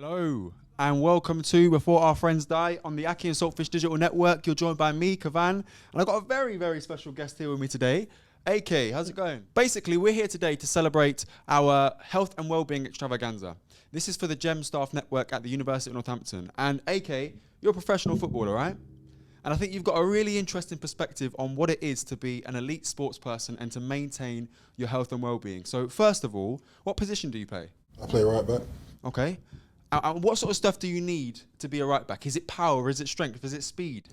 Hello and welcome to Before Our Friends Die on the Akin and Saltfish Digital Network. You're joined by me, Kahvan, and I've got a very, very special guest here with me today. AK, how's it going? Basically, we're here today to celebrate our Health and Wellbeing Extravaganza. This is for the GEM Staff Network at the University of Northampton. And AK, you're a professional footballer, right? And I think you've got a really interesting perspective on what it is to be an elite sports person and to maintain your health and well-being. So first of all, what position do you play? I play right back. Okay. And what sort of stuff do you need to be a right back? Is it power? Is it strength? Is it speed?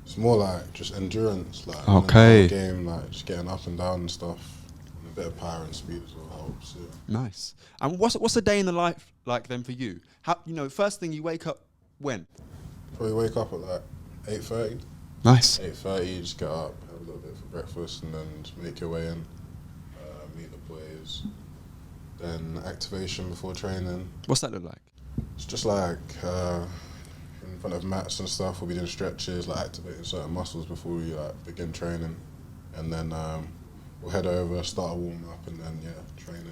It's more like just endurance, like okay. in the game, like just getting up and down and stuff, and a bit of power and speed as well helps. Yeah. Nice. And what's a day in the life like then for you? How first thing you wake up when? Probably wake up at like 8:30. Nice. 8:30, just get up, have a little bit for breakfast, and then just make your way in, meet the boys. Then activation before training. What's that look like? It's just like in front of mats and stuff, we'll be doing stretches, like activating certain muscles before we begin training. And then we'll head over, start a warm up, and then training.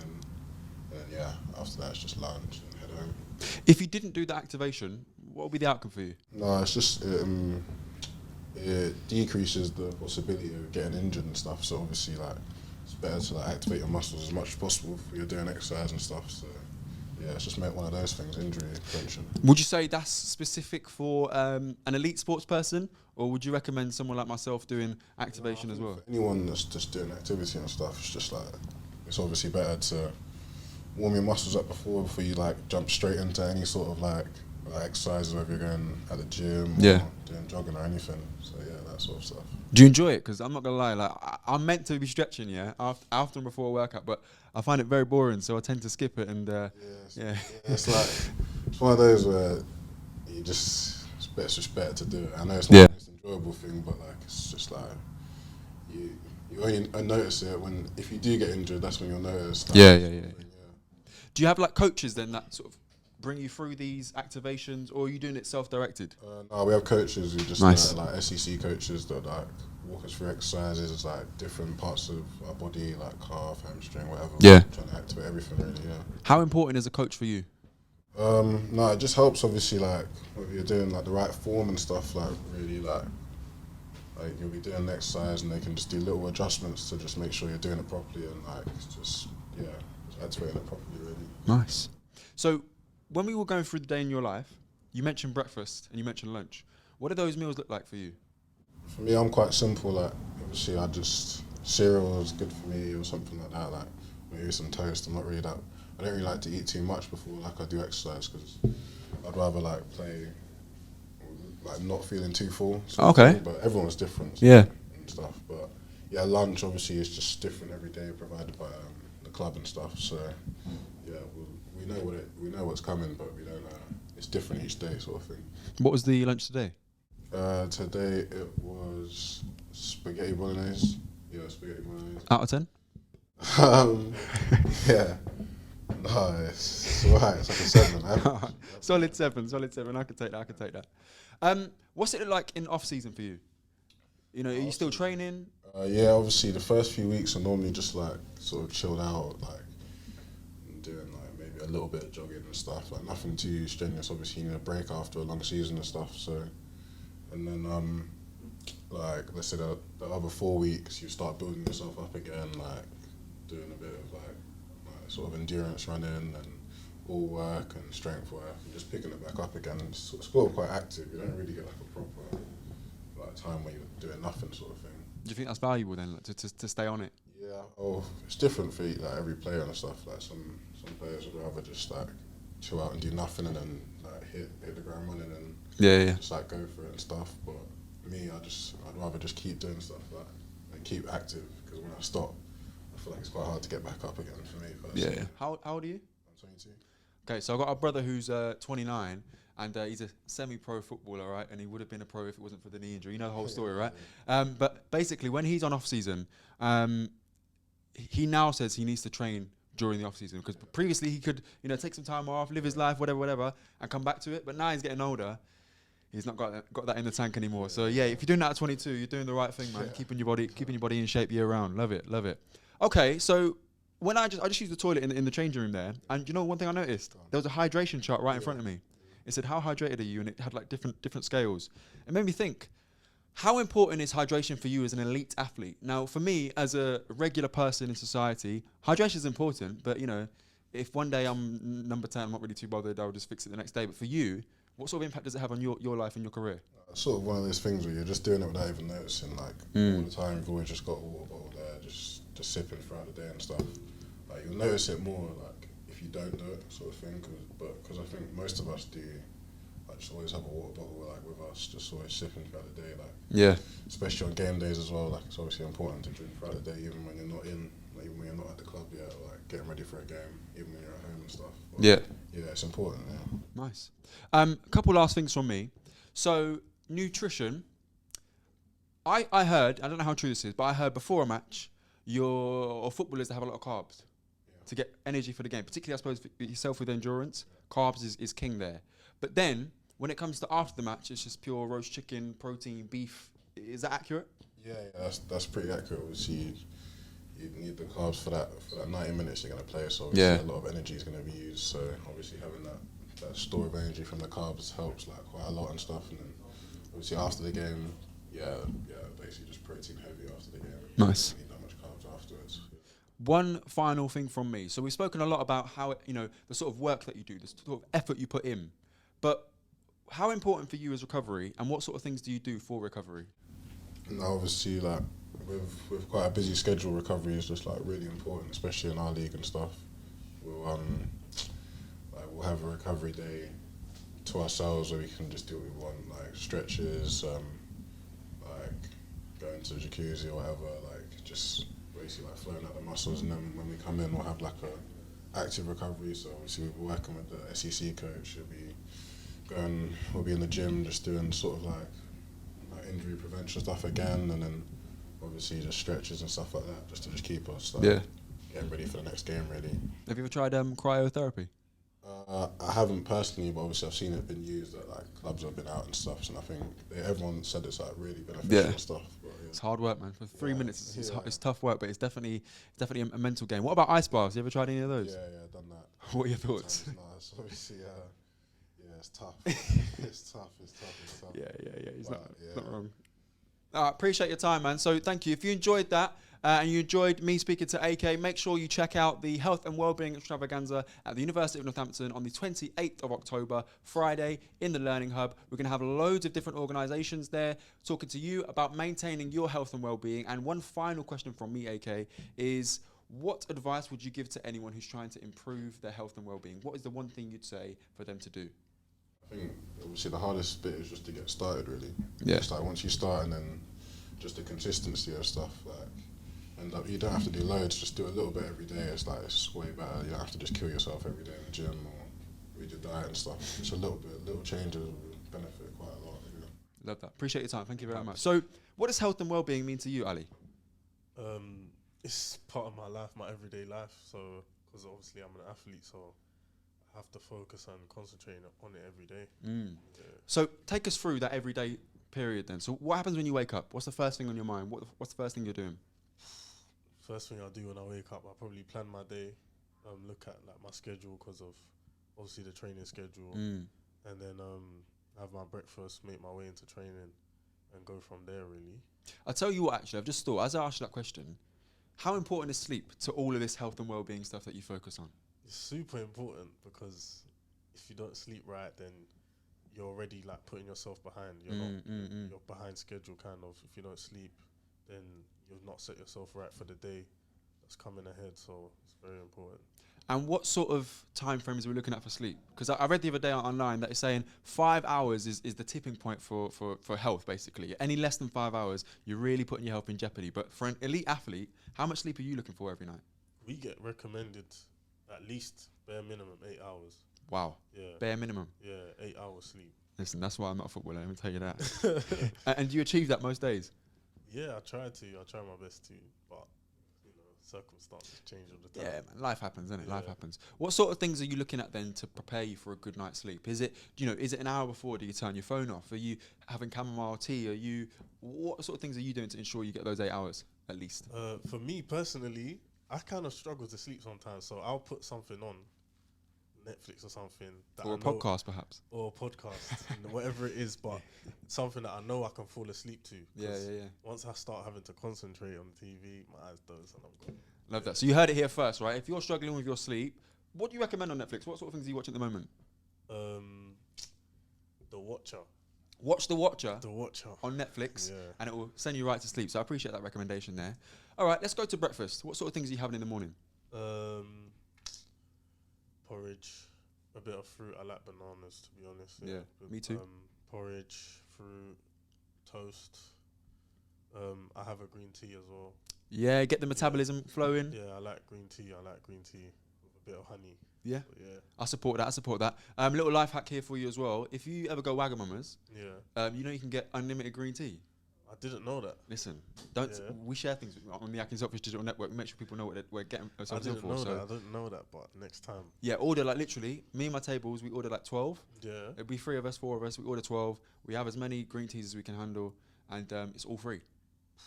And then after that it's just lunch and head home. If you didn't do the activation, what would be the outcome for you? No, it's just it decreases the possibility of getting injured and stuff. So obviously, like, it's better to like activate your muscles as much as possible if you're doing exercise and stuff. So yeah, it's just one of those things, injury prevention. Would you say that's specific for an elite sports person, or would you recommend someone like myself doing activation as well? For anyone that's just doing activity and stuff, it's just like, it's obviously better to warm your muscles up before you like jump straight into any sort of like exercises, whether you're going at the gym or doing jogging or anything. So yeah, that sort of stuff. Do you enjoy it? Because I'm not gonna lie, like I'm meant to be stretching, after and before a workout, but I find it very boring, so I tend to skip it. And it's like, it's one of those where it's just better to do it. I know it's not the most enjoyable thing, but like it's just like you only notice it if you do get injured. That's when you'll notice. Do you have like coaches then that sort of bring you through these activations, or are you doing it self-directed? No, we have coaches who just like SEC coaches that like walk us through exercises, like different parts of our body, like calf, hamstring, whatever. Yeah. Trying to activate everything really, yeah. How important is a coach for you? No, it just helps obviously, like whether you're doing like the right form and stuff, like really like you'll be doing the exercise and they can just do little adjustments to just make sure you're doing it properly and like just activating it properly really. Nice. So when we were going through the day in your life, you mentioned breakfast and you mentioned lunch. What do those meals look like for you? For me, I'm quite simple. Like, obviously, cereal is good for me or something like that. Like, maybe some toast. I don't really like to eat too much before like I do exercise because I'd rather like play, like not feeling too full. Okay. But everyone's different. Yeah. And stuff. But yeah, lunch obviously is just different every day, provided by the club and stuff. So yeah, we know what's coming, but we don't. It's different each day, sort of thing. What was the lunch today? Today it was spaghetti bolognese. Yeah, spaghetti bolognese. Out of 10? Yeah. No, it's alright. It's like a 7. Solid 7. I could take that. What's it like in off season for you? Are you still training? Yeah, obviously the first few weeks are normally just like sort of chilled out, like doing like maybe a little bit of jogging and stuff, like nothing too strenuous. Obviously you need a break after a long season and stuff. So, and then like let's say the other 4 weeks you start building yourself up again, like doing a bit of like sort of endurance running and all work and strength work and just picking it back up again. And it's sort of quite active. You don't really get like a proper like time where you're doing nothing sort of thing. Do you think that's valuable then, like, to stay on it? Yeah. Oh, it's different for like every player and stuff. Like some players would rather just like chill out and do nothing and then like hit the ground running and just like go for it and stuff. But me, I'd rather just keep doing stuff like and keep active because when I stop, I feel like it's quite hard to get back up again for me. Personally. Yeah. How old are you? I'm 22. Okay, so I've got a brother who's 29 and he's a semi-pro footballer, right? And he would have been a pro if it wasn't for the knee injury. You know the whole story, right? Yeah. But basically, when he's on off season, he now says he needs to train during the off season because previously he could, take some time off, live his life, whatever, and come back to it. But now he's getting older. He's not got that in the tank anymore. So yeah, if you're doing that at 22, you're doing the right thing, man. Yeah. Keeping your body in shape year round. Love it. Okay, so when I just used the toilet in the changing room there, and you know one thing I noticed? There was a hydration chart right in front of me. It said, how hydrated are you? And it had like different scales. It made me think, how important is hydration for you as an elite athlete? Now, for me, as a regular person in society, hydration is important, but you know, if one day I'm number 10, I'm not really too bothered, I'll just fix it the next day. But for you, what sort of impact does it have on your life and your career? It's sort of one of those things where you're just doing it without even noticing. Like all the time, you've always just got a water bottle there, just sipping throughout the day and stuff. Like you'll notice it more, like if you don't do it, sort of thing. Because I think most of us do. Like just always have a water bottle like with us, just always sipping throughout the day. Like especially on game days as well. Like it's obviously important to drink throughout the day, even when you're not even when you're not at the club yet, or like getting ready for a game, even when you're at home and stuff. But yeah, it's important. Yeah. Nice. A couple last things from me. So nutrition. I heard, I don't know how true this is, but I heard before a match, footballers that have a lot of carbs to get energy for the game. Particularly, I suppose, for yourself with endurance, carbs is king there. But then, when it comes to after the match, it's just pure roast chicken, protein, beef. Is that accurate? Yeah, that's pretty accurate. Obviously, you need the carbs for that 90 minutes you're going to play, so a lot of energy is going to be used. So obviously having that store of energy from the carbs helps like quite a lot and stuff. And then obviously after the game, basically just protein heavy after the game. Nice. You don't need that much carbs afterwards. One final thing from me. So we've spoken a lot about how the sort of work that you do, the sort of effort you put in. But how important for you is recovery, and what sort of things do you do for recovery? Now, obviously, like with quite a busy schedule, recovery is just like really important, especially in our league and stuff. We'll have a recovery day to ourselves where we can just do what we want, like stretches, like going to the jacuzzi or whatever, like just basically like flowing out the muscles. And then when we come in, we'll have like a active recovery. So obviously we'll be working with the SEC coach. We'll be in the gym just doing sort of like injury prevention stuff again, and then obviously just stretches and stuff like that, just to just keep us getting ready for the next game. Really. Have you ever tried cryotherapy? I haven't personally, but obviously I've seen it been used at like clubs that have been out and stuff, and I think everyone said it's like really beneficial and stuff. But, it's hard work, man. For 3 minutes, it's tough work, but it's definitely a mental game. What about ice baths? You ever tried any of those? Yeah, I've done that. What are your thoughts? It's obviously, it's tough. It's tough. Yeah. It's not wrong. Appreciate your time, man. So thank you. If you enjoyed that and you enjoyed me speaking to AK, make sure you check out the Health and Wellbeing Extravaganza at the University of Northampton on the 28th of October, Friday, in the Learning Hub. We're going to have loads of different organisations there talking to you about maintaining your health and wellbeing. And one final question from me, AK, is what advice would you give to anyone who's trying to improve their health and wellbeing? What is the one thing you'd say for them to do? I think obviously the hardest bit is just to get started, really. Yeah. It's like once you start, and then just the consistency of stuff. Like, and you don't have to do loads. Just do a little bit every day. It's way better. You don't have to just kill yourself every day in the gym or read your diet and stuff. Just little changes will benefit quite a lot. You know? Love that. Appreciate your time. Thank you very much. So, what does health and wellbeing mean to you, Ali? It's part of my life, my everyday life. So, because obviously I'm an athlete, so I have to focus and concentrate on it every day. Yeah. So take us through that everyday period then. So what happens when you wake up? What's the first thing on your mind? What's the first thing you're doing? First thing I do when I wake up, I probably plan my day, look at like my schedule because of obviously the training schedule, and then have my breakfast, make my way into training, and go from there really. I'll tell you what, actually, I've just thought, as I asked you that question, how important is sleep to all of this health and wellbeing stuff that you focus on? It's super important because if you don't sleep right, then you're already like putting yourself behind. You're behind schedule kind of. If you don't sleep, then you've not set yourself right for the day that's coming ahead. So it's very important. And what sort of time frames are we looking at for sleep? Because I read the other day online that it's saying 5 hours is the tipping point for health, basically. Any less than 5 hours, you're really putting your health in jeopardy. But for an elite athlete, how much sleep are you looking for every night? We get recommended at least bare minimum 8 hours. Wow. Yeah. Bare minimum. Yeah, 8 hours sleep. Listen, that's why I'm not a footballer, let me tell you that. And do you achieve that most days? Yeah, I try my best to, but circumstances change all the time. Yeah, man, life happens, isn't it? Yeah. Life happens. What sort of things are you looking at then to prepare you for a good night's sleep? Is it an hour before? Do you turn your phone off? Are you having chamomile tea? What sort of things are you doing to ensure you get those 8 hours at least? For me personally, I kind of struggle to sleep sometimes, so I'll put something on Netflix or something that Or I a know, podcast, perhaps. or a podcast, whatever it is, but something that I know I can fall asleep to. Yeah. Once I start having to concentrate on TV, my eyes doze and I'm gone. Love that. So you heard it here first, right? If you're struggling with your sleep, what do you recommend on Netflix? What sort of things are you watching at the moment? The Watcher. Watch The Watcher The Watcher. on Netflix, Yeah. and it will send you right to sleep. So I appreciate that recommendation there. All right, let's go to breakfast. What sort of things are you having in the morning? Porridge, a bit of fruit. I like bananas, to be honest. Yeah, me too. Porridge, fruit, toast. I have a green tea as well. Yeah, get the metabolism flowing. Yeah, I like green tea. With a bit of honey. Yeah. But yeah. I support that. Little life hack here for you as well. If you ever go Wagamama's, Yeah. you know you can get unlimited green tea. I didn't know that. Listen, we share things on the Akin&saltfish digital network. We make sure people know what we're getting ourselves in for. I didn't know that, but next time. Yeah, order like literally. Me and my tables, we order like 12. Yeah. It'll be 3 of us, 4 of us. We order 12. We have as many green teas as we can handle, and it's all free.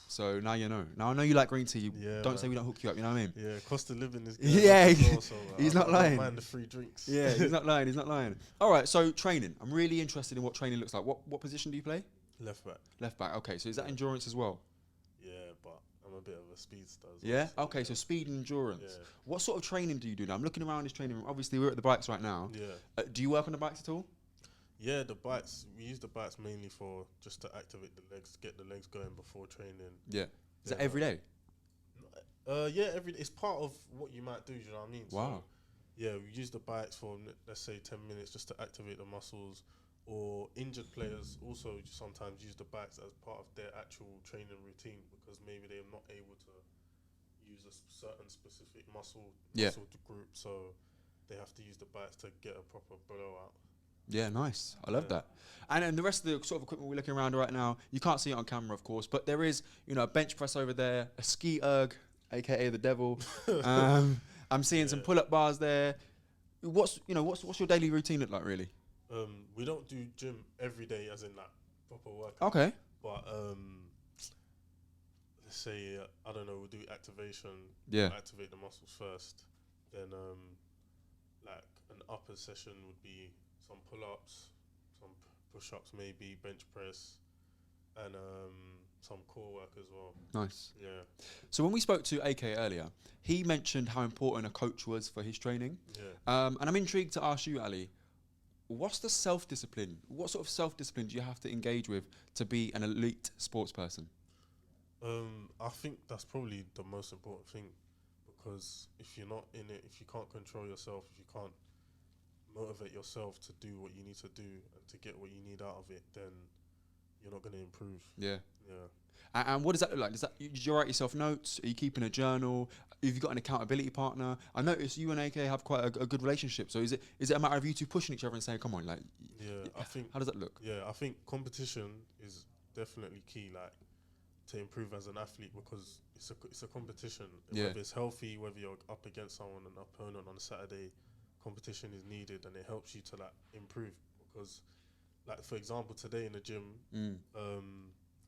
So now you know. Now I know you like green tea. Yeah, don't say we don't hook you up. You know what I mean? Yeah, cost of living is good. Yeah, So, he's not I lying. don't mind the free drinks. Yeah, he's not lying. He's not lying. All right, so training. I'm really interested in what training looks like. What position do you play? Left back. Left back. Okay, so is that endurance as well? Yeah, but I'm a bit of a speedster as well. Yeah. Okay, so speed and endurance. Yeah. What sort of training do you do now? I'm looking around this training room. Obviously, we're at the bikes right now. Yeah. Do you work on the bikes at all? Yeah, the bikes. We use the bikes mainly for just to activate the legs, get the legs going before training. Yeah. Is that every day? Yeah, every day. It's part of what you might do. Do you know what I mean? Wow. So, yeah, we use the bikes for let's say 10 minutes just to activate the muscles. Or injured players also sometimes use the bikes as part of their actual training routine because maybe they're not able to use a certain specific muscle group, so they have to use the bikes to get a proper blowout. Yeah, nice. I love that. And then the rest of the sort of equipment we're looking around right now, you can't see it on camera, of course, but there is, a bench press over there, a ski erg, aka the devil. I'm seeing some pull-up bars there. What's your daily routine look like, really? We don't do gym every day, as in like proper work. Okay. But let's say I don't know, we'll do activation. Yeah. We'll activate the muscles first. Then like an upper session would be some pull-ups, some push-ups, maybe bench press, and some core work as well. Nice. Yeah. So when we spoke to AK earlier, he mentioned how important a coach was for his training. Yeah. And I'm intrigued to ask you, Ali, what's the self-discipline? What sort of self-discipline do you have to engage with to be an elite sports person? I think that's probably the most important thing, because if you're not in it, if you can't control yourself, if you can't motivate yourself to do what you need to do and to get what you need out of it, then you're not going to improve. Yeah. Yeah. And what does that look like? Do you write yourself notes? Are you keeping a journal? Have you got an accountability partner? I noticed you and AK have quite a good relationship. So is it a matter of you two pushing each other and saying, come on, like... Yeah, I think... How does that look? Yeah, I think competition is definitely key, like, to improve as an athlete, because it's a competition. Yeah. Whether it's healthy, whether you're up against someone, an opponent on a Saturday, competition is needed, and it helps you to, like, improve. Because, like, for example, today in the gym,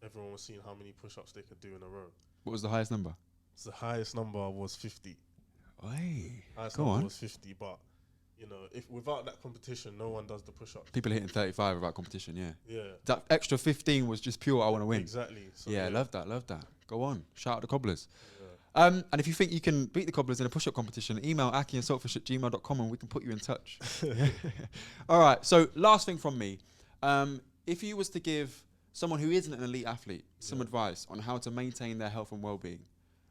everyone was seeing how many push-ups they could do in a row. What was the highest number? So the highest number was 50. Hey, Highest go number on. was 50, but, if without that competition, no one does the push-ups. People are hitting 35 without competition, yeah. Yeah. That extra 15 was just pure, I want to win. Exactly. So Yeah, love that. Go on. Shout out the Cobblers. Yeah. And if you think you can beat the Cobblers in a push-up competition, email akhi&saltfish@gmail.com and we can put you in touch. All right, so last thing from me. If you was to give someone who isn't an elite athlete some advice on how to maintain their health and well-being,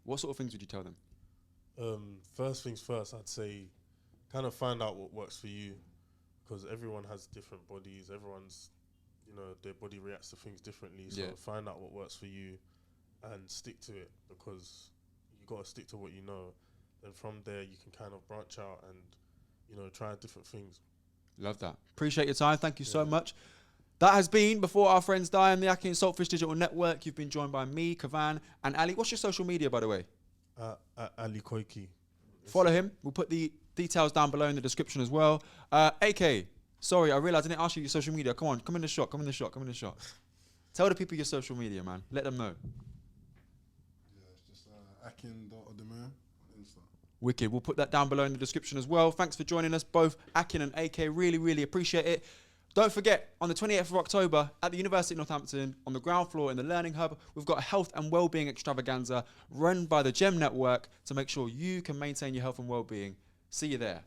what sort of things would you tell them? First things first, I'd say kind of find out what works for you, because everyone has different bodies. Everyone's, their body reacts to things differently. So find out what works for you and stick to it, because you got to stick to what you know. Then from there, you can kind of branch out and, try different things. Love that. Appreciate your time. Thank you so much. That has been Before Our Friends Die on the Akin&saltfish Digital Network. You've been joined by me, Kahvan, and Ali. What's your social media, by the way? Ali Koiki. Follow him. We'll put the details down below in the description as well. AK, sorry, I realised I didn't ask you your social media. Come on, come in the shot. Tell the people your social media, man. Let them know. Yeah, it's just Akin.Ademir on Insta. Wicked. We'll put that down below in the description as well. Thanks for joining us both, Akin and AK. Really, really appreciate it. Don't forget, on the 28th of October at the University of Northampton, on the ground floor in the Learning Hub, we've got a health and wellbeing extravaganza run by the GEM Network to make sure you can maintain your health and wellbeing. See you there.